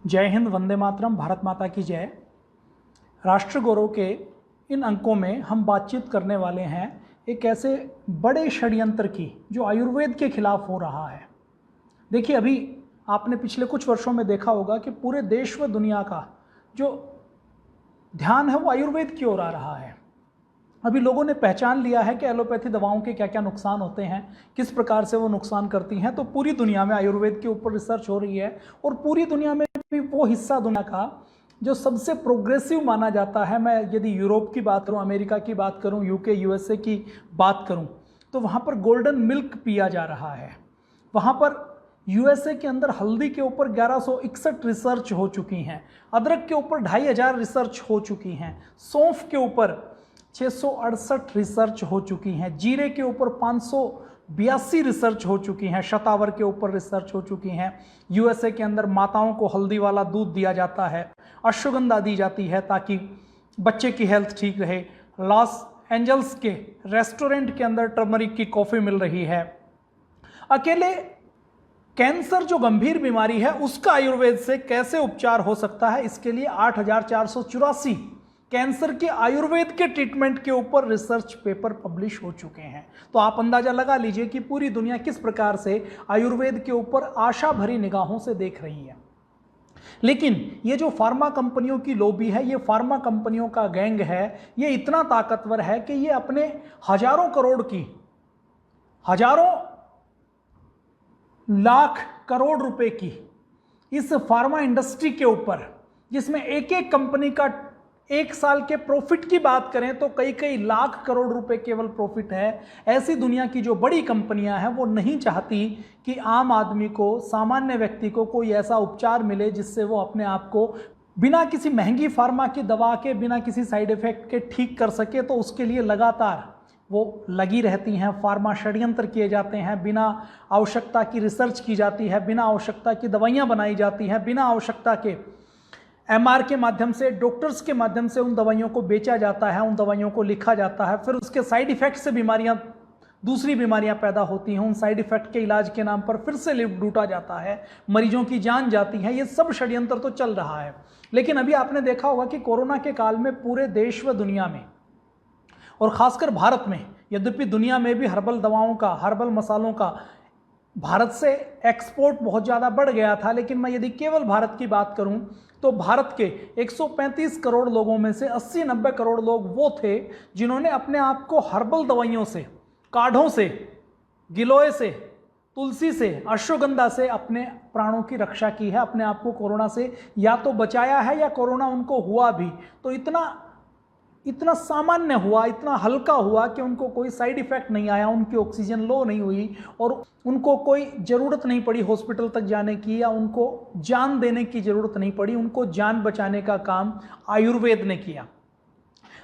जय हिंद, वंदे मातरम, भारत माता की जय। राष्ट्र गौरव के इन अंकों में हम बातचीत करने वाले हैं एक ऐसे बड़े षड्यंत्र की जो आयुर्वेद के खिलाफ हो रहा है। देखिए, अभी आपने पिछले कुछ वर्षों में देखा होगा कि पूरे देश व दुनिया का जो ध्यान है वो आयुर्वेद की ओर आ रहा है। अभी लोगों ने पहचान लिया है कि एलोपैथी दवाओं के क्या क्या नुकसान होते हैं, किस प्रकार से वो नुकसान करती हैं। तो पूरी दुनिया में आयुर्वेद के ऊपर रिसर्च हो रही है और पूरी दुनिया में भी वो हिस्सा दुनिया का जो सबसे प्रोग्रेसिव माना जाता है, मैं यदि यूरोप की बात करूं, अमेरिका की बात करूं, यूके यूएसए की बात करूं, तो वहाँ पर गोल्डन मिल्क पिया जा रहा है। वहाँ पर यूएसए के अंदर हल्दी के ऊपर 1161 रिसर्च हो चुकी हैं, अदरक के ऊपर 2500 रिसर्च हो चुकी हैं, सौंफ के ऊपर 668 रिसर्च हो चुकी हैं, जीरे के ऊपर 582 रिसर्च हो चुकी हैं, शतावर के ऊपर रिसर्च हो चुकी हैं। यूएसए के अंदर माताओं को हल्दी वाला दूध दिया जाता है, अश्वगंधा दी जाती है ताकि बच्चे की हेल्थ ठीक रहे। लॉस एंजल्स के रेस्टोरेंट के अंदर टर्मरिक की कॉफ़ी मिल रही है। अकेले कैंसर जो गंभीर बीमारी है उसका आयुर्वेद से कैसे उपचार हो सकता है, इसके लिए 8484 कैंसर के आयुर्वेद के ट्रीटमेंट के ऊपर रिसर्च पेपर पब्लिश हो चुके हैं। तो आप अंदाजा लगा लीजिए कि पूरी दुनिया किस प्रकार से आयुर्वेद के ऊपर आशा भरी निगाहों से देख रही है। लेकिन ये जो फार्मा कंपनियों की लॉबी है, ये फार्मा कंपनियों का गैंग है, ये इतना ताकतवर है कि ये अपने हजारों करोड़ की, हजारों लाख करोड़ रुपए की इस फार्मा इंडस्ट्री के ऊपर, जिसमें एक एक कंपनी का एक साल के प्रॉफिट की बात करें तो कई कई लाख करोड़ रुपए केवल प्रॉफिट है, ऐसी दुनिया की जो बड़ी कंपनियां हैं वो नहीं चाहती कि आम आदमी को, सामान्य व्यक्ति को कोई ऐसा उपचार मिले जिससे वो अपने आप को बिना किसी महंगी फार्मा की दवा के, बिना किसी साइड इफेक्ट के ठीक कर सके। तो उसके लिए लगातार वो लगी रहती हैं, फार्मा षड्यंत्र किए जाते हैं, बिना आवश्यकता की रिसर्च की जाती है, बिना आवश्यकता की दवाइयाँ बनाई जाती हैं, बिना आवश्यकता के एमआर के माध्यम से, डॉक्टर्स के माध्यम से उन दवाइयों को बेचा जाता है, उन दवाइयों को लिखा जाता है, फिर उसके साइड इफेक्ट से दूसरी बीमारियां पैदा होती हैं। उन साइड इफेक्ट के इलाज के नाम पर फिर से लूटा जाता है, मरीजों की जान जाती है। ये सब षड्यंत्र तो चल रहा है। लेकिन अभी आपने देखा होगा कि कोरोना के काल में पूरे देश व दुनिया में और खासकर भारत में, यद्यपि दुनिया में भी हर्बल दवाओं का, हर्बल मसालों का भारत से एक्सपोर्ट बहुत ज़्यादा बढ़ गया था, लेकिन मैं यदि केवल भारत की बात करूं तो भारत के 135 करोड़ लोगों में से 80-90 करोड़ लोग वो थे जिन्होंने अपने आप को हर्बल दवाइयों से, काढ़ों से, गिलोय से, तुलसी से, अश्वगंधा से अपने प्राणों की रक्षा की है, अपने आप को कोरोना से या तो बचाया है या कोरोना उनको हुआ भी तो इतना सामान्य हुआ, इतना हल्का हुआ कि उनको कोई साइड इफेक्ट नहीं आया, उनकी ऑक्सीजन लो नहीं हुई और उनको कोई ज़रूरत नहीं पड़ी हॉस्पिटल तक जाने की, या उनको जान देने की ज़रूरत नहीं पड़ी। उनको जान बचाने का काम आयुर्वेद ने किया।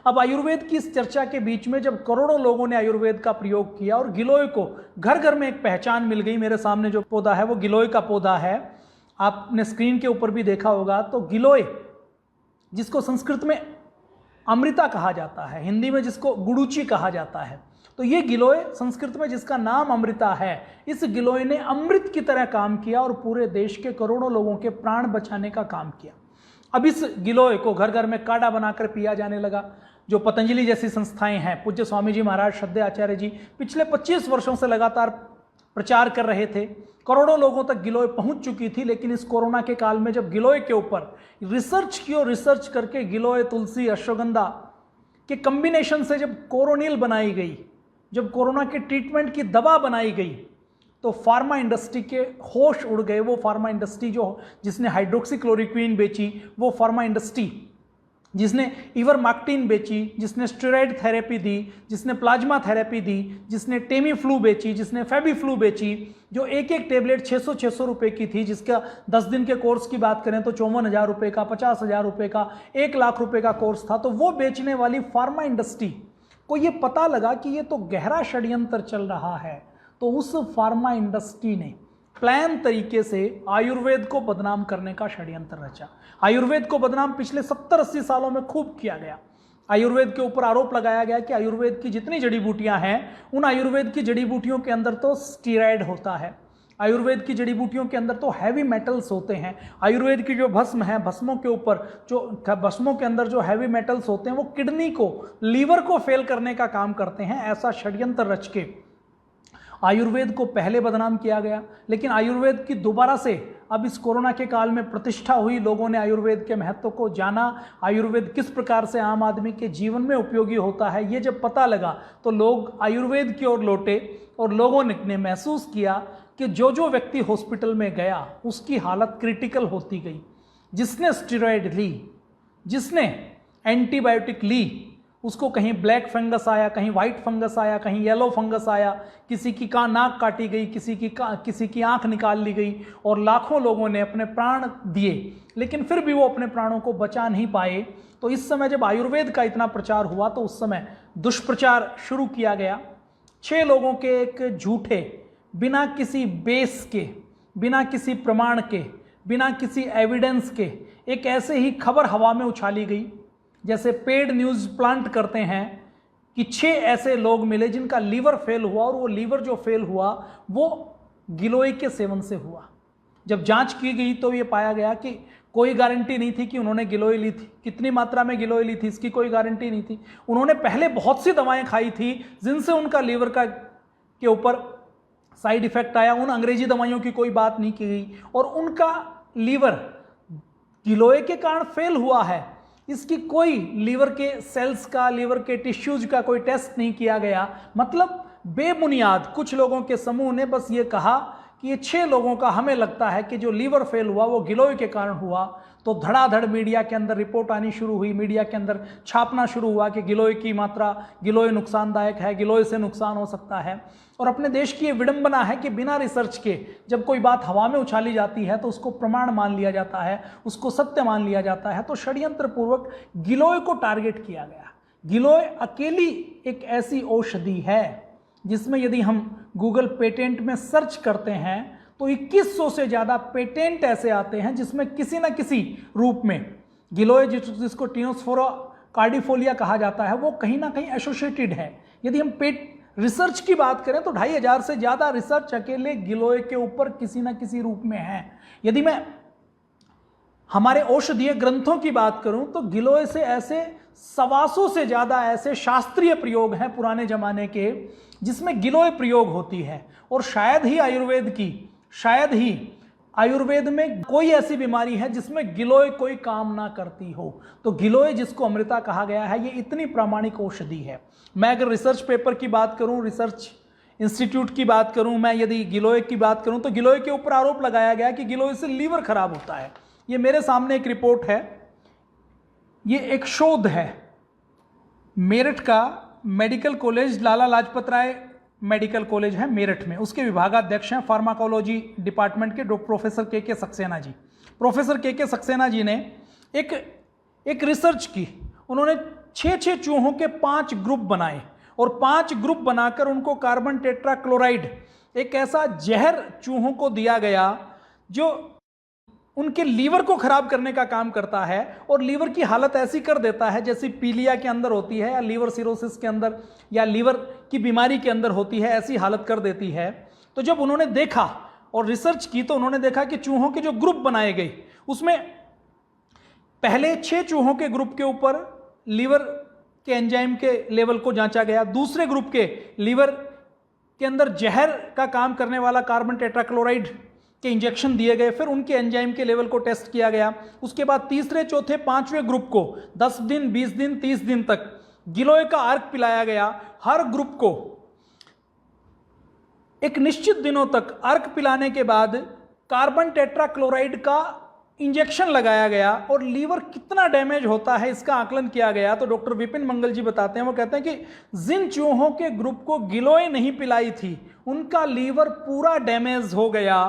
अब आयुर्वेद की इस चर्चा के बीच में जब करोड़ों लोगों ने आयुर्वेद का प्रयोग किया और गिलोय को घर घर में एक पहचान मिल गई, मेरे सामने जो पौधा है वो गिलोय का पौधा है, आपने स्क्रीन के ऊपर भी देखा होगा। तो गिलोय, जिसको संस्कृत में अमृता कहा जाता है, हिंदी में जिसको गुडुचि कहा जाता है, तो ये गिलोय संस्कृत में जिसका नाम अमृता है, इस गिलोय ने अमृत की तरह काम किया और पूरे देश के करोड़ों लोगों के प्राण बचाने का काम किया। अब इस गिलोय को घर घर में काढ़ा बनाकर पिया जाने लगा। जो पतंजलि जैसी संस्थाएं हैं, पूज्य स्वामी जी महाराज श्रद्धेय आचार्य जी पिछले 25 वर्षों से लगातार प्रचार कर रहे थे, करोड़ों लोगों तक गिलोय पहुंच चुकी थी। लेकिन इस कोरोना के काल में जब गिलोय के ऊपर रिसर्च की और रिसर्च करके गिलोय, तुलसी, अश्वगंधा के कॉम्बिनेशन से जब कोरोनिल बनाई गई, जब कोरोना के ट्रीटमेंट की दवा बनाई गई, तो फार्मा इंडस्ट्री के होश उड़ गए। वो फार्मा इंडस्ट्री जिसने हाइड्रोक्सीक्लोरोक्विन बेची, वो फार्मा इंडस्ट्री जिसने इवरमेक्टिन बेची, जिसने स्टेरॉइड थेरेपी दी, जिसने प्लाज्मा थेरेपी दी, जिसने टेमी फ्लू बेची, जिसने फेबी फ्लू बेची, जो एक एक टेबलेट 600 रुपए की थी, जिसका 10 दिन के कोर्स की बात करें तो 54,000 रुपए का, 50,000 रुपए का, 1 लाख रुपए का कोर्स था। तो वो बेचने वाली फार्मा इंडस्ट्री को ये पता लगा कि ये तो गहरा षड्यंत्र चल रहा है, तो उस फार्मा इंडस्ट्री ने प्लान तरीके से आयुर्वेद को बदनाम करने का षड्यंत्र रचा। आयुर्वेद को बदनाम पिछले 70-80 सालों में खूब किया गया। आयुर्वेद के ऊपर आरोप लगाया गया कि आयुर्वेद की जितनी जड़ी बूटियां हैं, उन आयुर्वेद की जड़ी बूटियों के अंदर तो स्टीरॉयड होता है, आयुर्वेद की जड़ी बूटियों के अंदर तो हैवी मेटल्स होते हैं। आयुर्वेद की जो भस्म है, भस्मों के ऊपर जो भस्मों के अंदर जो हैवी मेटल्स होते हैं वो किडनी को, लीवर को फेल करने का काम करते हैं। ऐसा षड्यंत्र रच के आयुर्वेद को पहले बदनाम किया गया, लेकिन आयुर्वेद की दोबारा से अब इस कोरोना के काल में प्रतिष्ठा हुई, लोगों ने आयुर्वेद के महत्व को जाना, आयुर्वेद किस प्रकार से आम आदमी के जीवन में उपयोगी होता है ये जब पता लगा तो लोग आयुर्वेद की ओर लौटे और लोगों ने महसूस किया कि जो जो व्यक्ति हॉस्पिटल में गया उसकी हालत क्रिटिकल होती गई। जिसने स्टेरॉयड ली, जिसने एंटीबायोटिक ली, उसको कहीं ब्लैक फंगस आया, कहीं वाइट फंगस आया, कहीं येलो फंगस आया, किसी की नाक काटी गई, किसी की आंख निकाल ली गई और लाखों लोगों ने अपने प्राण दिए, लेकिन फिर भी वो अपने प्राणों को बचा नहीं पाए। तो इस समय जब आयुर्वेद का इतना प्रचार हुआ तो उस समय दुष्प्रचार शुरू किया गया। 6 लोगों के एक झूठे, बिना किसी बेस के, बिना किसी प्रमाण के, बिना किसी एविडेंस के एक ऐसे ही खबर हवा में उछाली गई, जैसे पेड न्यूज़ प्लांट करते हैं कि 6 ऐसे लोग मिले जिनका लीवर फेल हुआ और वो लीवर जो फेल हुआ वो गिलोय के सेवन से हुआ। जब जांच की गई तो ये पाया गया कि कोई गारंटी नहीं थी कि उन्होंने गिलोय ली थी, कितनी मात्रा में गिलोय ली थी इसकी कोई गारंटी नहीं थी। उन्होंने पहले बहुत सी दवाएं खाई थी जिनसे उनका लीवर के ऊपर साइड इफेक्ट आया, उन अंग्रेजी दवाइयों की कोई बात नहीं की गई और उनका लीवर गिलोय के कारण फेल हुआ है, इसकी कोई लीवर के सेल्स का, लीवर के टिश्यूज का कोई टेस्ट नहीं किया गया। मतलब बेबुनियाद कुछ लोगों के समूह ने बस ये कहा कि ये 6 लोगों का हमें लगता है कि जो लीवर फेल हुआ वो गिलोय के कारण हुआ। तो धड़ाधड़ मीडिया के अंदर रिपोर्ट आनी शुरू हुई, मीडिया के अंदर छापना शुरू हुआ कि गिलोय की मात्रा, गिलोय नुकसानदायक है, गिलोय से नुकसान हो सकता है। और अपने देश की ये विडंबना है कि बिना रिसर्च के जब कोई बात हवा में उछाली जाती है तो उसको प्रमाण मान लिया जाता है, उसको सत्य मान लिया जाता है। तो षड्यंत्र पूर्वक गिलोय को टारगेट किया गया। गिलोय अकेली एक ऐसी औषधि है जिसमें यदि हम गूगल पेटेंट में सर्च करते हैं तो 2100 से ज़्यादा पेटेंट ऐसे आते हैं जिसमें किसी न किसी रूप में गिलोय, जिसको टिनोस्फोरा कार्डिफोलिया कहा जाता है, वो कहीं ना कहीं एसोसिएटेड है। यदि हम रिसर्च की बात करें तो 2500 से ज़्यादा रिसर्च अकेले गिलोय के ऊपर किसी न किसी रूप में है। यदि मैं हमारे औषधीय ग्रंथों की बात करूं तो गिलोय से ऐसे 125 से ज़्यादा ऐसे शास्त्रीय प्रयोग हैं पुराने ज़माने के जिसमें गिलोय प्रयोग होती है। और शायद ही आयुर्वेद में कोई ऐसी बीमारी है जिसमें गिलोय कोई काम ना करती हो। तो गिलोय, जिसको अमृता कहा गया है, ये इतनी प्रामाणिक औषधि है। मैं अगर रिसर्च पेपर की बात करूं, रिसर्च इंस्टीट्यूट की बात करूं, मैं यदि गिलोय की बात करूं तो गिलोय के ऊपर आरोप लगाया गया कि गिलोय से लीवर खराब होता है। ये मेरे सामने एक रिपोर्ट है, ये एक शोध है मेरठ का medical college, Lala Lajpat Rai medical college है मेरठ में, उसके विभागाध्यक्ष हैं फार्माकोलॉजी डिपार्टमेंट के प्रोफेसर के सक्सेना जी। प्रोफेसर के सक्सेना जी ने एक रिसर्च की। उन्होंने 6 चूहों के 5 ग्रुप बनाए और 5 ग्रुप बनाकर उनको कार्बन टेट्राक्लोराइड, एक ऐसा जहर चूहों को दिया गया जो उनके लीवर को खराब करने का काम करता है और लीवर की हालत ऐसी कर देता है जैसी पीलिया के अंदर होती है या लीवर सिरोसिस के अंदर या लीवर की बीमारी के अंदर होती है, ऐसी हालत कर देती है। तो जब उन्होंने देखा और रिसर्च की तो उन्होंने देखा कि चूहों के जो ग्रुप बनाए गए उसमें पहले 6 चूहों के ग्रुप के ऊपर लीवर के एंजाइम के लेवल को जांचा गया, दूसरे ग्रुप के लीवर के अंदर जहर का काम करने वाला कार्बन टेट्राक्लोराइड के इंजेक्शन दिए गए, फिर उनके एंजाइम के लेवल को टेस्ट किया गया। उसके बाद तीसरे, चौथे, 5वें ग्रुप को 10 दिन, 20 दिन, 30 दिन तक गिलोय का अर्क पिलाया गया। हर ग्रुप को एक निश्चित दिनों तक अर्क पिलाने के बाद कार्बन टेट्राक्लोराइड का इंजेक्शन लगाया गया और लीवर कितना डैमेज होता है इसका आकलन किया गया। तो डॉक्टर विपिन मंगल जी बताते हैं, वो कहते हैं कि जिन चूहों के ग्रुप को गिलोय नहीं पिलाई थी उनका लीवर पूरा डैमेज हो गया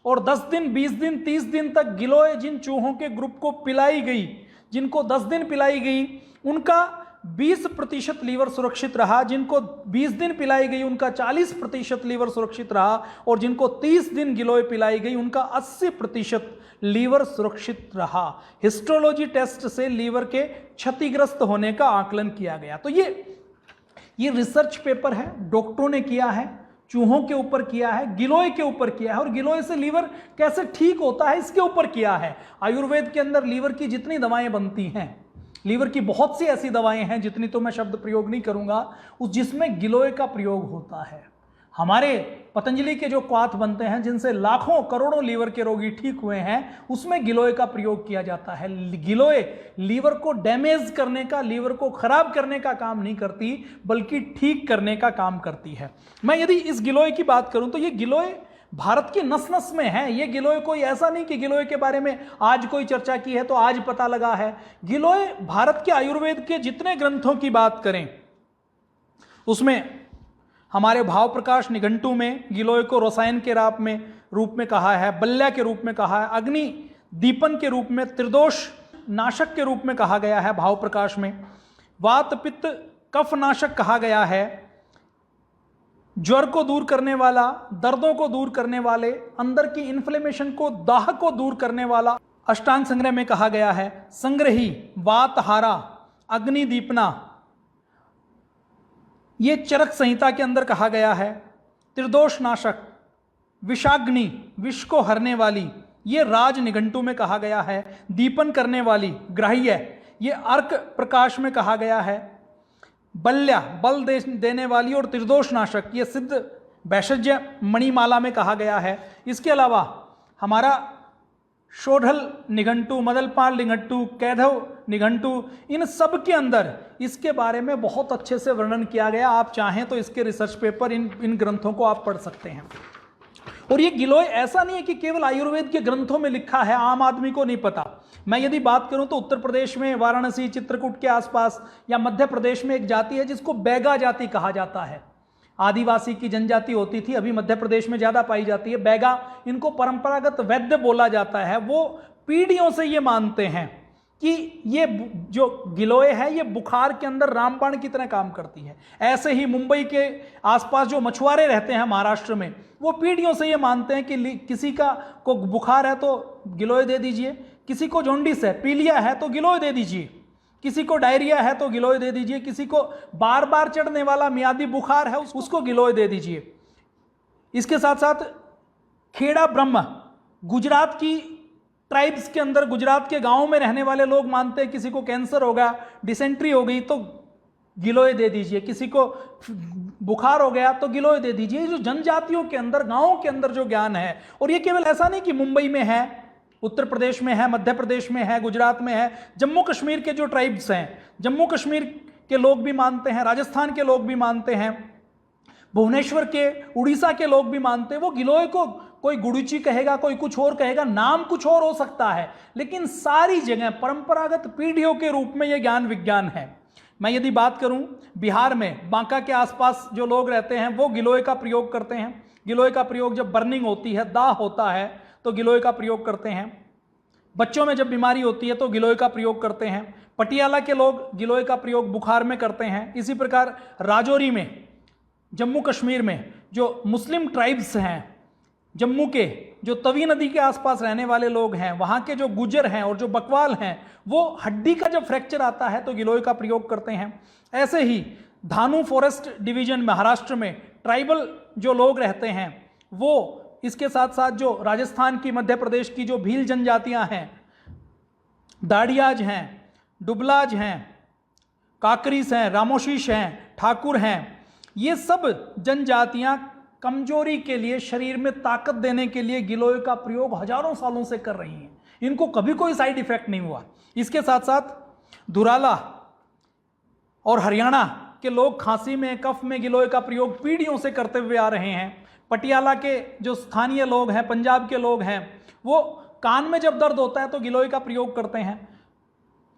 और 10 दिन, 20 दिन, 30 दिन तक गिलोय जिन चूहों के ग्रुप को पिलाई गई, जिनको 10 दिन पिलाई गई उनका 20% लीवर सुरक्षित रहा, जिनको 20 दिन पिलाई गई उनका 40% लीवर सुरक्षित रहा और जिनको 30 दिन गिलोय पिलाई गई उनका 80% लीवर सुरक्षित रहा। हिस्टोलॉजी टेस्ट से लीवर के क्षतिग्रस्त होने का आकलन किया गया। तो ये रिसर्च पेपर है, डॉक्टरों ने किया है, चूहों के ऊपर किया है, गिलोय के ऊपर किया है, और गिलोय से लीवर कैसे ठीक होता है इसके ऊपर किया है। आयुर्वेद के अंदर लीवर की जितनी दवाएं बनती हैं, लीवर की बहुत सी ऐसी दवाएं हैं, जितनी तो मैं शब्द प्रयोग नहीं करूंगा, उस जिसमें गिलोय का प्रयोग होता है। हमारे पतंजलि के जो क्वाथ बनते हैं, जिनसे लाखों करोड़ों लीवर के रोगी ठीक हुए हैं, उसमें गिलोय का प्रयोग किया जाता है। गिलोय लीवर को डैमेज करने का, लीवर को खराब करने का काम नहीं करती, बल्कि ठीक करने का काम करती है। मैं यदि इस गिलोय की बात करूं तो ये गिलोय भारत की नस नस में है। ये गिलोय कोई ऐसा नहीं कि गिलोय के बारे में आज कोई चर्चा की है तो आज पता लगा है। गिलोय भारत के आयुर्वेद के जितने ग्रंथों की बात करें, उसमें हमारे भाव प्रकाश निघंटू में गिलोय को रसायन के रूप में कहा है, बल्या के रूप में कहा है, अग्नि दीपन के रूप में, त्रिदोष नाशक के रूप में कहा गया है भाव प्रकाश में, वात पित्त कफ नाशक कहा गया है, ज्वर को दूर करने वाला, दर्दों को दूर करने वाले, अंदर की इन्फ्लेमेशन को, दाह को दूर करने वाला अष्टांग संग्रह में कहा गया है, संग्रही, वातहारा, अग्नि दीपना, ये चरक संहिता के अंदर कहा गया है, त्रिदोष नाशक, विषाग्नि, विष को हरने वाली, ये राज निघंटू में कहा गया है, दीपन करने वाली, ग्राह्य, ये अर्क प्रकाश में कहा गया है, बल्या, बल देने वाली, और त्रिदोष नाशक, ये सिद्ध वैशज्य मणिमाला में कहा गया है। इसके अलावा हमारा शोढल निघंटू, मदलपाल निघंटू, कैधव निघंटू, इन सब के अंदर इसके बारे में बहुत अच्छे से वर्णन किया गया। आप चाहें तो इसके रिसर्च पेपर, इन ग्रंथों को आप पढ़ सकते हैं। और ये गिलोय ऐसा नहीं है कि केवल आयुर्वेद के ग्रंथों में लिखा है, आम आदमी को नहीं पता। मैं यदि बात करूं तो उत्तर प्रदेश में वाराणसी, चित्रकूट के आसपास, या मध्य प्रदेश में एक जाति है जिसको बैगा जाति कहा जाता है। आदिवासी की जनजाति होती थी, अभी मध्य प्रदेश में ज्यादा पाई जाती है। बैगा, इनको परंपरागत वैद्य बोला जाता है। वो पीढ़ियों से ये मानते हैं कि ये जो गिलोय है ये बुखार के अंदर रामबाण की तरह काम करती है। ऐसे ही मुंबई के आसपास जो मछुआरे रहते हैं महाराष्ट्र में, वो पीढ़ियों से ये मानते हैं कि किसी को बुखार है तो गिलोय दे दीजिए, किसी को जॉन्डिस है, पीलिया है तो गिलोय दे दीजिए, किसी को डायरिया है तो गिलोय दे दीजिए, किसी को बार बार चढ़ने वाला मियादी बुखार है उसको गिलोय दे दीजिए। इसके साथ साथ खेड़ा ब्रह्म, गुजरात की ट्राइब्स के अंदर, गुजरात के गांवों में रहने वाले लोग मानते हैं किसी को कैंसर होगा, डिसेंट्री हो गई तो गिलोय दे दीजिए, किसी को बुखार हो गया तो गिलोय दे दीजिए। ये जो जनजातियों के अंदर, गांवों के अंदर जो ज्ञान है, और ये केवल ऐसा नहीं कि मुंबई में है, उत्तर प्रदेश में है, मध्य प्रदेश में है, गुजरात में है, जम्मू कश्मीर के जो ट्राइब्स हैं, जम्मू कश्मीर के लोग भी मानते हैं, राजस्थान के लोग भी मानते हैं, भुवनेश्वर के, उड़ीसा के लोग भी मानते हैं। वो गिलोय को कोई गुड़ुची कहेगा, कोई कुछ और कहेगा, नाम कुछ और हो सकता है, लेकिन सारी जगह परंपरागत पीढ़ियों के रूप में यह ज्ञान विज्ञान है। मैं यदि बात करूं बिहार में, बांका के आसपास जो लोग रहते हैं वो गिलोय का प्रयोग करते हैं। गिलोय का प्रयोग जब बर्निंग होती है, दाह होता है, तो गिलोय का प्रयोग करते हैं। बच्चों में जब बीमारी होती है तो गिलोय का प्रयोग करते हैं। पटियाला के लोग गिलोय का प्रयोग बुखार में करते हैं। इसी प्रकार राजौरी में, जम्मू कश्मीर में जो मुस्लिम ट्राइब्स हैं, जम्मू के जो तवी नदी के आसपास रहने वाले लोग हैं, वहाँ के जो गुजर हैं और जो बकवाल हैं, वो हड्डी का जब फ्रैक्चर आता है तो गिलोय का प्रयोग करते हैं। ऐसे ही धानु फॉरेस्ट डिवीजन महाराष्ट्र में ट्राइबल जो लोग रहते हैं वो, इसके साथ साथ जो राजस्थान की, मध्य प्रदेश की जो भील जनजातियां हैं, दाड़ियाज हैं, डुबलाज हैं, काकरीस हैं, रामोशीश हैं, ठाकुर हैं, ये सब जनजातियां कमजोरी के लिए, शरीर में ताकत देने के लिए गिलोय का प्रयोग हजारों सालों से कर रही हैं। इनको कभी कोई साइड इफेक्ट नहीं हुआ। इसके साथ साथ दुराला और हरियाणा के लोग खांसी में, कफ में गिलोय का प्रयोग पीढ़ियों से करते हुए आ रहे हैं। पटियाला के जो स्थानीय लोग हैं, पंजाब के लोग हैं, वो कान में जब दर्द होता है तो गिलोय का प्रयोग करते हैं।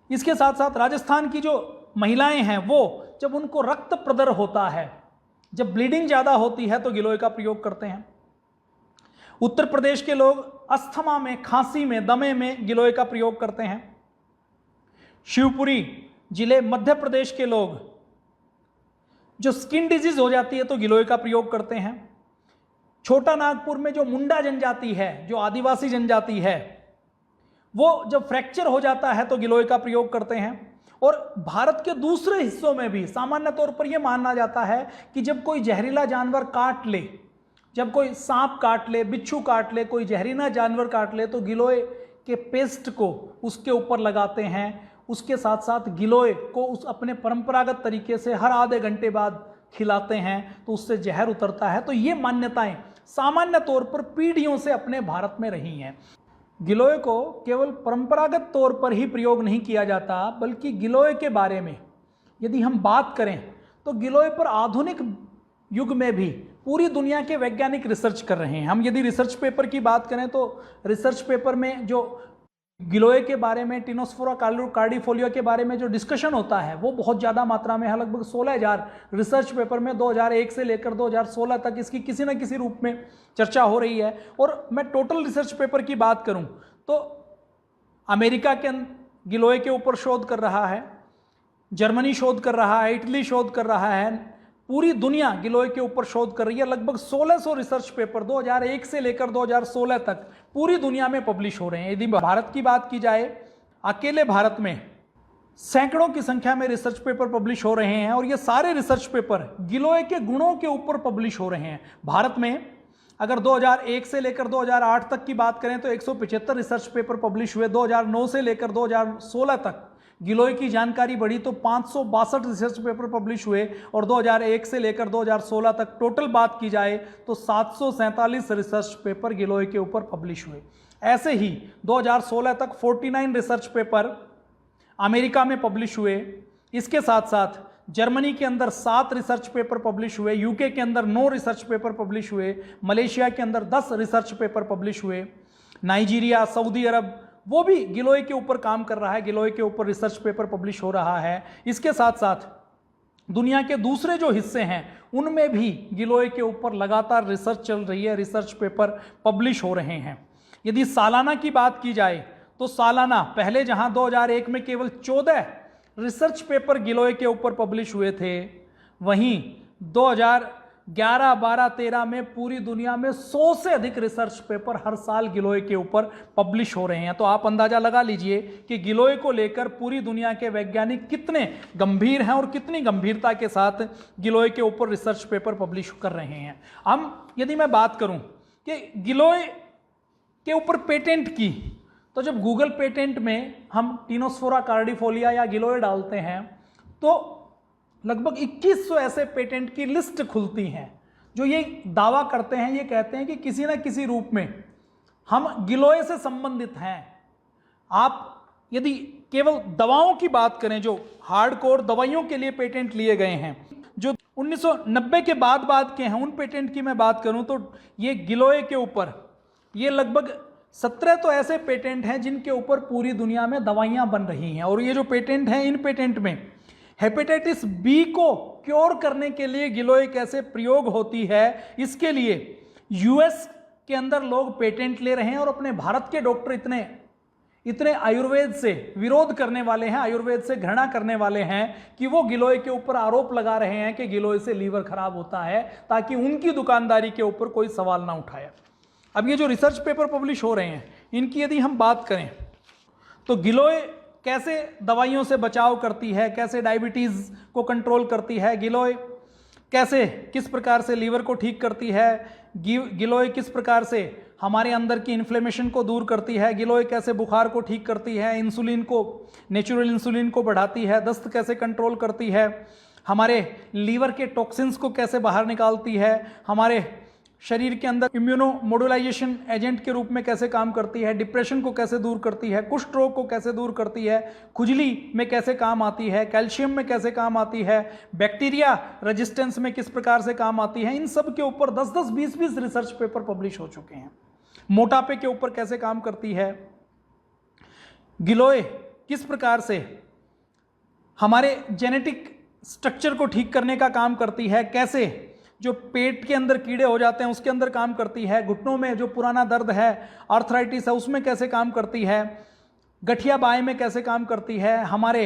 इसके साथ साथ राजस्थान की जो महिलाएं हैं, वो जब उनको रक्त प्रदर होता है, जब ब्लीडिंग ज्यादा होती है तो गिलोय का प्रयोग करते हैं। उत्तर प्रदेश के लोग अस्थमा में, खांसी में, दमे में गिलोय का प्रयोग करते हैं। शिवपुरी जिले मध्य प्रदेश के लोग जो स्किन डिजीज हो जाती है तो गिलोय का प्रयोग करते हैं। छोटा नागपुर में जो मुंडा जनजाति है, जो आदिवासी जनजाति है, वो जब फ्रैक्चर हो जाता है तो गिलोय का प्रयोग करते हैं। और भारत के दूसरे हिस्सों में भी सामान्य तौर पर यह माना जाता है कि जब कोई जहरीला जानवर काट ले जब कोई सांप काट ले, बिच्छू काट ले, कोई जहरीला जानवर काट ले तो गिलोय के पेस्ट को उसके ऊपर लगाते हैं। उसके साथ साथ गिलोय को उस अपने परंपरागत तरीके से हर आधे घंटे बाद खिलाते हैं तो उससे जहर उतरता है। तो ये मान्यताएं सामान्य तौर पर पीढ़ियों से अपने भारत में रही हैं। गिलोय को केवल परंपरागत तौर पर ही प्रयोग नहीं किया जाता, बल्कि गिलोय के बारे में यदि हम बात करें तो गिलोय पर आधुनिक युग में भी पूरी दुनिया के वैज्ञानिक रिसर्च कर रहे हैं। हम यदि रिसर्च पेपर की बात करें तो रिसर्च पेपर में जो गिलोय के बारे में, टिनोस्फोरा कार्डिफोलिया के बारे में जो डिस्कशन होता है वो बहुत ज़्यादा मात्रा में है। लगभग 16,000 रिसर्च पेपर में 2001 से लेकर 2016 तक इसकी किसी न किसी रूप में चर्चा हो रही है। और मैं टोटल रिसर्च पेपर की बात करूं तो अमेरिका के गिलोय के ऊपर शोध कर रहा है, जर्मनी शोध कर रहा है, इटली शोध कर रहा है, पूरी दुनिया गिलोय के ऊपर शोध कर रही है। लगभग 1600 रिसर्च पेपर 2001 से लेकर 2016 तक पूरी दुनिया में पब्लिश हो रहे हैं। यदि भारत की बात की जाए, अकेले भारत में सैकड़ों की संख्या में रिसर्च पेपर पब्लिश हो रहे हैं और ये सारे रिसर्च पेपर गिलोय के गुणों के ऊपर पब्लिश हो रहे हैं। भारत में अगर 2001 से लेकर 2008 तक की बात करें तो 175 रिसर्च पेपर पब्लिश हुए। 2009 से लेकर 2016 तक गिलोय की जानकारी बढ़ी तो 562 रिसर्च पेपर पब्लिश हुए और 2001 से लेकर 2016 तक टोटल बात की जाए तो 747 रिसर्च पेपर गिलोय के ऊपर पब्लिश हुए। ऐसे ही 2016 तक 49 रिसर्च पेपर अमेरिका में पब्लिश हुए। इसके साथ साथ जर्मनी के अंदर 7 रिसर्च पेपर पब्लिश हुए, यूके के अंदर 9 रिसर्च पेपर पब्लिश हुए, मलेशिया के अंदर 10 रिसर्च पेपर पब्लिश हुए, नाइजीरिया, सऊदी अरब वो भी गिलोय के ऊपर काम कर रहा है, गिलोय के ऊपर रिसर्च पेपर पब्लिश हो रहा है। इसके साथ साथ दुनिया के दूसरे जो हिस्से हैं उनमें भी गिलोय के ऊपर लगातार रिसर्च चल रही है, रिसर्च पेपर पब्लिश हो रहे हैं। यदि सालाना की बात की जाए तो सालाना पहले जहां 2001 में केवल 14 रिसर्च पेपर गिलोय के ऊपर पब्लिश हुए थे, वहीं 2011, 12, 13 में पूरी दुनिया में 100 से अधिक रिसर्च पेपर हर साल गिलोय के ऊपर पब्लिश हो रहे हैं। तो आप अंदाजा लगा लीजिए कि गिलोय को लेकर पूरी दुनिया के वैज्ञानिक कितने गंभीर हैं और कितनी गंभीरता के साथ गिलोय के ऊपर रिसर्च पेपर पब्लिश कर रहे हैं। हम यदि मैं बात करूं कि गिलोय के ऊपर पेटेंट की, तो जब गूगल पेटेंट में हम टिनोस्फोरा कार्डिफोलिया या गिलोय डालते हैं तो लगभग 2100 ऐसे पेटेंट की लिस्ट खुलती हैं जो ये दावा करते हैं, ये कहते हैं कि किसी न किसी रूप में हम गिलोय से संबंधित हैं। आप यदि केवल दवाओं की बात करें, जो हार्डकोर दवाइयों के लिए पेटेंट लिए गए हैं, जो 1990 के बाद के हैं, उन पेटेंट की मैं बात करूं तो ये गिलोय के ऊपर ये लगभग 17 तो ऐसे पेटेंट हैं जिनके ऊपर पूरी दुनिया में दवाइयां बन रही हैं। और ये जो पेटेंट हैं, इन पेटेंट में हेपेटाइटिस बी को क्योर करने के लिए गिलोय कैसे प्रयोग होती है, इसके लिए यूएस के अंदर लोग पेटेंट ले रहे हैं। और अपने भारत के डॉक्टर इतने आयुर्वेद से विरोध करने वाले हैं, आयुर्वेद से घृणा करने वाले हैं कि वो गिलोय के ऊपर आरोप लगा रहे हैं कि गिलोय से लीवर खराब होता है, ताकि उनकी दुकानदारी के ऊपर कोई सवाल ना उठाए। अब ये जो रिसर्च पेपर पब्लिश हो रहे हैं, इनकी यदि हम बात करें तो गिलोय कैसे दवाइयों से बचाव करती है, कैसे डायबिटीज़ को कंट्रोल करती है, गिलोय कैसे किस प्रकार से लीवर को ठीक करती है, गिलोय किस प्रकार से हमारे अंदर की इन्फ्लेमेशन को दूर करती है, गिलोय कैसे बुखार को ठीक करती है, इंसुलिन को, नेचुरल इंसुलिन को बढ़ाती है, दस्त कैसे कंट्रोल करती है, हमारे लीवर के टॉक्सिन्स को कैसे बाहर निकालती है, हमारे शरीर के अंदर इम्यूनो मॉड्यूलाइजेशन एजेंट के रूप में कैसे काम करती है, डिप्रेशन को कैसे दूर करती है, कुष्ठ रोग को कैसे दूर करती है, खुजली में कैसे काम आती है, कैल्शियम में कैसे काम आती है, बैक्टीरिया रेजिस्टेंस में किस प्रकार से काम आती है। इन सब के ऊपर 10-10, 20-20 रिसर्च पेपर पब्लिश हो चुके हैं। मोटापे के ऊपर कैसे काम करती है, गिलोय किस प्रकार से हमारे जेनेटिक स्ट्रक्चर को ठीक करने का काम करती है, कैसे जो पेट के अंदर कीड़े हो जाते हैं उसके अंदर काम करती है, घुटनों में जो पुराना दर्द है, आर्थराइटिस है, उसमें कैसे काम करती है, गठिया बाएं में कैसे काम करती है, हमारे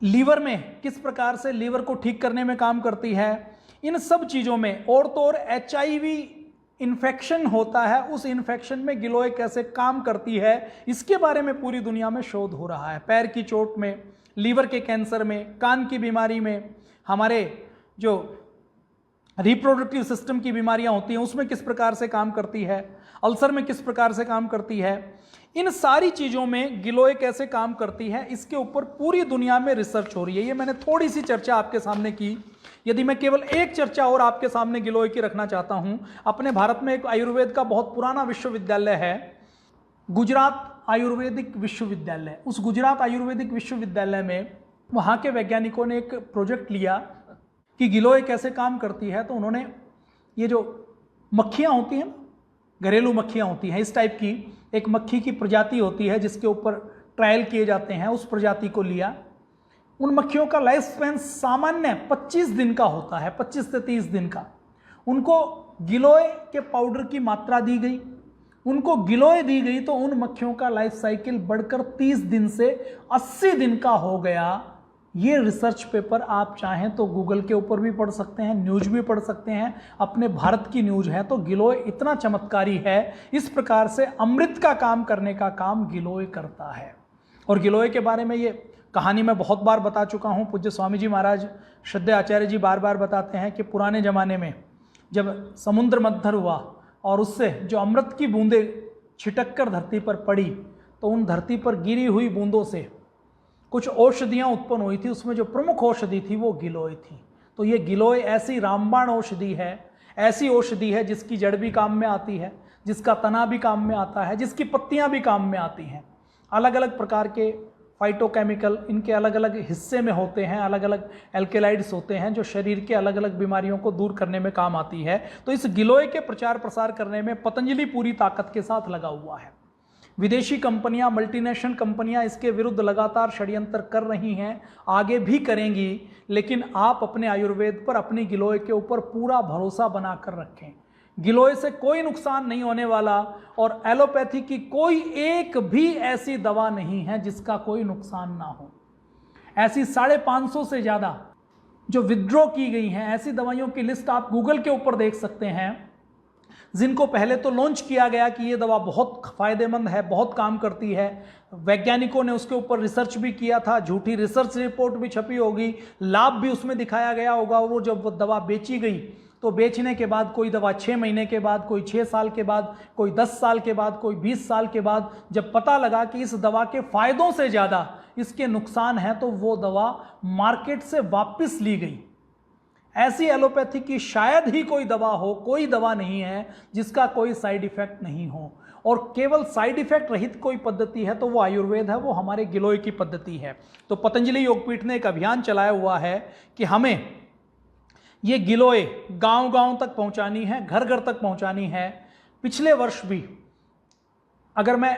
लीवर में किस प्रकार से लीवर को ठीक करने में काम करती है। इन सब चीज़ों में, और तो और HIV इन्फेक्शन होता है, उस इन्फेक्शन में गिलोय कैसे काम करती है, इसके बारे में पूरी दुनिया में शोध हो रहा है। पैर की चोट में, लीवर के कैंसर में, कान की बीमारी में, हमारे जो रिप्रोडक्टिव सिस्टम की बीमारियां होती हैं उसमें किस प्रकार से काम करती है, अल्सर में किस प्रकार से काम करती है, इन सारी चीज़ों में गिलोय कैसे काम करती है, इसके ऊपर पूरी दुनिया में रिसर्च हो रही है। ये मैंने थोड़ी सी चर्चा आपके सामने की। यदि मैं केवल एक चर्चा और आपके सामने गिलोय की रखना चाहता हूं, अपने भारत में एक आयुर्वेद का बहुत पुराना विश्वविद्यालय है, गुजरात आयुर्वेदिक विश्वविद्यालय। उस गुजरात आयुर्वेदिक विश्वविद्यालय में वहाँ के वैज्ञानिकों ने एक प्रोजेक्ट लिया कि गिलोय कैसे काम करती है। तो उन्होंने ये जो मक्खियाँ होती हैं, घरेलू मक्खियाँ होती हैं, इस टाइप की एक मक्खी की प्रजाति होती है जिसके ऊपर ट्रायल किए जाते हैं, उस प्रजाति को लिया। उन मक्खियों का लाइफ स्पैन सामान्य 25 दिन का होता है, 25 से 30 दिन का। उनको गिलोय के पाउडर की मात्रा दी गई, उनको गिलोय दी गई, तो उन मक्खियों का लाइफ साइकिल बढ़कर 30 दिन से 80 दिन का हो गया। ये रिसर्च पेपर आप चाहें तो गूगल के ऊपर भी पढ़ सकते हैं, न्यूज भी पढ़ सकते हैं, अपने भारत की न्यूज है। तो गिलोय इतना चमत्कारी है, इस प्रकार से अमृत का काम करने का काम गिलोय करता है। और गिलोय के बारे में ये कहानी मैं बहुत बार बता चुका हूँ। पूज्य स्वामी जी महाराज श्रद्धेय आचार्य जी बार बार बताते हैं कि पुराने ज़माने में जब समुद्र मंथन हुआ और उससे जो अमृत की बूंदें छिटक कर धरती पर पड़ी, तो उन धरती पर गिरी हुई बूंदों से कुछ औषधियाँ उत्पन्न हुई थी। उसमें जो प्रमुख औषधि थी वो गिलोय थी। तो ये गिलोय ऐसी रामबाण औषधि है, ऐसी औषधि है जिसकी जड़ भी काम में आती है, जिसका तना भी काम में आता है, जिसकी पत्तियाँ भी काम में आती हैं। अलग अलग प्रकार के फाइटोकेमिकल इनके अलग अलग हिस्से में होते हैं, अलग अलग एल्केलाइड्स होते हैं जो शरीर के अलग अलग बीमारियों को दूर करने में काम आती है। तो इस गिलोय के प्रचार प्रसार करने में पतंजलि पूरी ताकत के साथ लगा हुआ है। विदेशी कंपनियां, मल्टीनेशनल कंपनियां इसके विरुद्ध लगातार षड्यंत्र कर रही हैं, आगे भी करेंगी, लेकिन आप अपने आयुर्वेद पर, अपनी गिलोय के ऊपर पूरा भरोसा बनाकर रखें। गिलोय से कोई नुकसान नहीं होने वाला, और एलोपैथी की कोई एक भी ऐसी दवा नहीं है जिसका कोई नुकसान ना हो। ऐसी 550 से ज़्यादा जो विथड्रॉ की गई हैं, ऐसी दवाइयों की लिस्ट आप गूगल के ऊपर देख सकते हैं, जिनको पहले तो लॉन्च किया गया कि ये दवा बहुत फ़ायदेमंद है, बहुत काम करती है। वैज्ञानिकों ने उसके ऊपर रिसर्च भी किया था, झूठी रिसर्च रिपोर्ट भी छपी होगी, लाभ भी उसमें दिखाया गया होगा। वो जब दवा बेची गई तो बेचने के बाद कोई दवा 6 महीने के बाद, कोई 6 साल के बाद, कोई 10 साल के बाद, कोई 20 साल के बाद जब पता लगा कि इस दवा के फ़ायदों से ज़्यादा इसके नुकसान हैं, तो वो दवा मार्केट से वापस ली गई। ऐसी एलोपैथी की शायद ही कोई दवा हो, कोई दवा नहीं है जिसका कोई साइड इफेक्ट नहीं हो। और केवल साइड इफेक्ट रहित कोई पद्धति है तो वो आयुर्वेद है, वो हमारे गिलोय की पद्धति है। तो पतंजलि योगपीठ ने एक अभियान चलाया हुआ है कि हमें ये गिलोय गांव-गांव तक पहुंचानी है, घर घर तक पहुंचानी है। पिछले वर्ष भी अगर मैं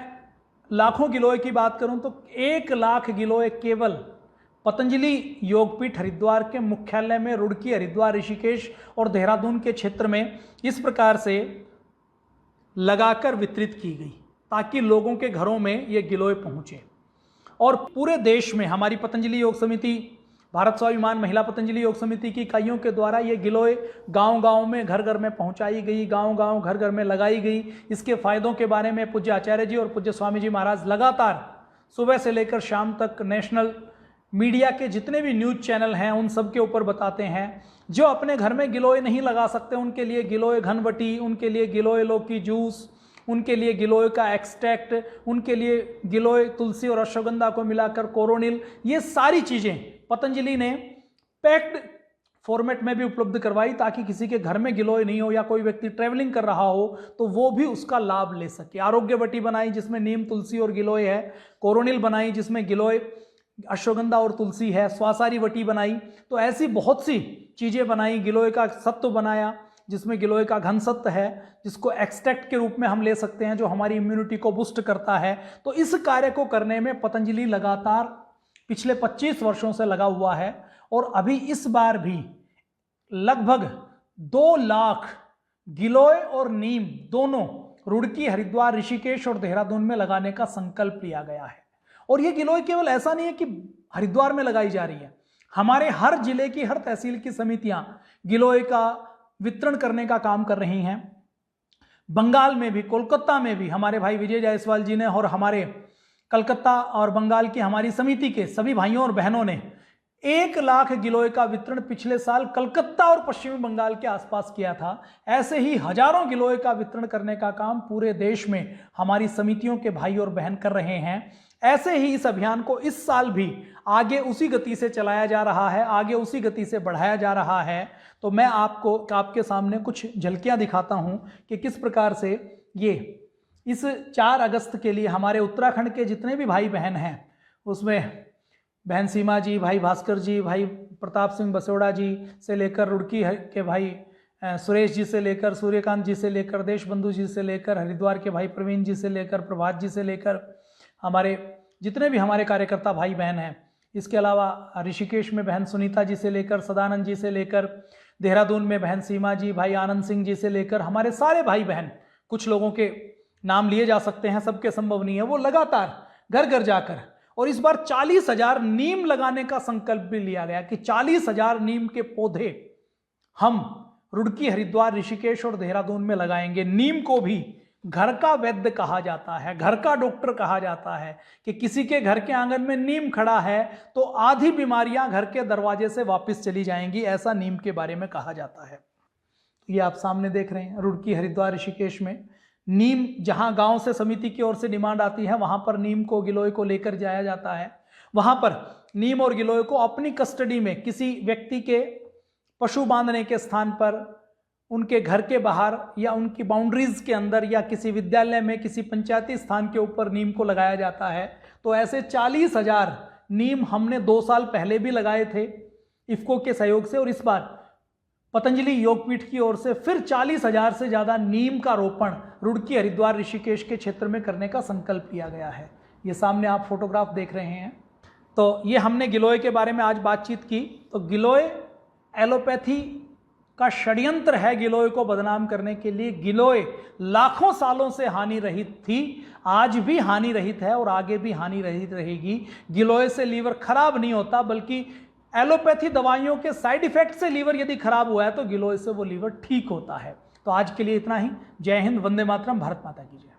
लाखों गिलोय की बात करूं तो 1 लाख गिलोय केवल पतंजलि योगपीठ हरिद्वार के मुख्यालय में, रुड़की, हरिद्वार, ऋषिकेश और देहरादून के क्षेत्र में इस प्रकार से लगाकर वितरित की गई ताकि लोगों के घरों में ये गिलोय पहुंचे। और पूरे देश में हमारी पतंजलि योग समिति, भारत स्वाभिमान महिला पतंजलि योग समिति की इकाइयों के द्वारा ये गिलोय गांव-गांव में, घर घर में पहुंचाई गई, गांव-गांव, घर घर में लगाई गई। इसके फायदों के बारे में पूज्य आचार्य जी और पूज्य स्वामी जी महाराज लगातार सुबह से लेकर शाम तक नेशनल मीडिया के जितने भी न्यूज़ चैनल हैं उन सब के ऊपर बताते हैं। जो अपने घर में गिलोय नहीं लगा सकते उनके लिए गिलोय घनवटी, उनके लिए गिलोय लौकी जूस, उनके लिए गिलोय का एक्सट्रैक्ट, उनके लिए गिलोय तुलसी और अश्वगंधा को मिलाकर कोरोनिल, ये सारी चीज़ें पतंजलि ने पैक्ड फॉर्मेट में भी उपलब्ध करवाई ताकि किसी के घर में गिलोय नहीं हो या कोई व्यक्ति ट्रैवलिंग कर रहा हो तो वो भी उसका लाभ ले सके। आरोग्यवटी बनाई जिसमें नीम, तुलसी और गिलोय है। कोरोनिल बनाई जिसमें गिलोय, अश्वगंधा और तुलसी है। स्वासारी वटी बनाई। तो ऐसी बहुत सी चीज़ें बनाई। गिलोय का सत्व बनाया जिसमें गिलोय का घन सत्व है, जिसको एक्सट्रैक्ट के रूप में हम ले सकते हैं, जो हमारी इम्यूनिटी को बूस्ट करता है। तो इस कार्य को करने में पतंजलि लगातार पिछले 25 वर्षों से लगा हुआ है। और अभी इस बार भी लगभग 2 लाख गिलोय और नीम दोनों रुड़की, हरिद्वार, ऋषिकेश और देहरादून में लगाने का संकल्प लिया गया है। और ये गिलोय केवल ऐसा नहीं है कि हरिद्वार में लगाई जा रही है, हमारे हर जिले की, हर तहसील की समितियां गिलोय का वितरण करने का काम कर रही हैं। बंगाल में भी, कोलकाता में भी हमारे भाई विजय जायसवाल जी ने और हमारे कलकत्ता और बंगाल की हमारी समिति के सभी भाइयों और बहनों ने 1 लाख गिलोय का वितरण पिछले साल कलकत्ता और पश्चिमी बंगाल के आसपास किया था। ऐसे ही हजारों गिलोय का वितरण करने का काम पूरे देश में हमारी समितियों के भाई और बहन कर रहे हैं। ऐसे ही इस अभियान को इस साल भी आगे उसी गति से चलाया जा रहा है, आगे उसी गति से बढ़ाया जा रहा है। तो मैं आपके सामने कुछ झलकियां दिखाता हूं कि किस प्रकार से ये इस 4 अगस्त के लिए हमारे उत्तराखंड के जितने भी भाई बहन हैं, उसमें बहन सीमा जी, भाई भास्कर जी, भाई प्रताप सिंह बसोड़ा जी से लेकर रुड़की के भाई सुरेश जी से लेकर सूर्यकांत जी से लेकर देशबंधु जी से लेकर हरिद्वार के भाई प्रवीण जी से लेकर प्रभात जी से लेकर हमारे जितने भी हमारे कार्यकर्ता भाई बहन हैं, इसके अलावा ऋषिकेश में बहन सुनीता जी से लेकर सदानंद जी से लेकर देहरादून में बहन सीमा जी, भाई आनंद सिंह जी से लेकर हमारे सारे भाई बहन, कुछ लोगों के नाम लिए जा सकते हैं, सबके संभव नहीं है, वो लगातार घर घर जाकर, और इस बार 40,000 नीम लगाने का संकल्प भी लिया गया कि 40,000 नीम के पौधे हम रुड़की, हरिद्वार, ऋषिकेश और देहरादून में लगाएंगे। नीम को भी घर का वैद्य कहा जाता है, घर का डॉक्टर कहा जाता है कि किसी के घर के आंगन में नीम खड़ा है तो आधी बीमारियां घर के दरवाजे से वापस चली जाएंगी, ऐसा नीम के बारे में कहा जाता है। ये आप सामने देख रहे हैं रुड़की, हरिद्वार, ऋषिकेश में नीम, जहां गांव से समिति की ओर से डिमांड आती है वहां पर नीम को, गिलोय को लेकर जाया जाता है। वहां पर नीम और गिलोय को अपनी कस्टडी में किसी व्यक्ति के पशु बांधने के स्थान पर, उनके घर के बाहर या उनकी बाउंड्रीज के अंदर या किसी विद्यालय में, किसी पंचायती स्थान के ऊपर नीम को लगाया जाता है। तो ऐसे 40,000 नीम हमने 2 साल पहले भी लगाए थे इफ्को के सहयोग से, और इस बार पतंजलि योगपीठ की ओर से फिर 40,000 से ज़्यादा नीम का रोपण रुड़की, हरिद्वार, ऋषिकेश के क्षेत्र में करने का संकल्प लिया गया है। ये सामने आप फोटोग्राफ देख रहे हैं। तो ये हमने गिलोय के बारे में आज बातचीत की। तो गिलोय एलोपैथी का षड्यंत्र है गिलोय को बदनाम करने के लिए। गिलोय लाखों सालों से हानि रहित थी, आज भी हानि रहित है और आगे भी हानि रहित रहेगी। गिलोय से लीवर खराब नहीं होता, बल्कि एलोपैथी दवाइयों के साइड इफेक्ट से लीवर यदि खराब हुआ है तो गिलोय से वो लीवर ठीक होता है। तो आज के लिए इतना ही। जय हिंद, वंदे मातरम, भारत माता की जय।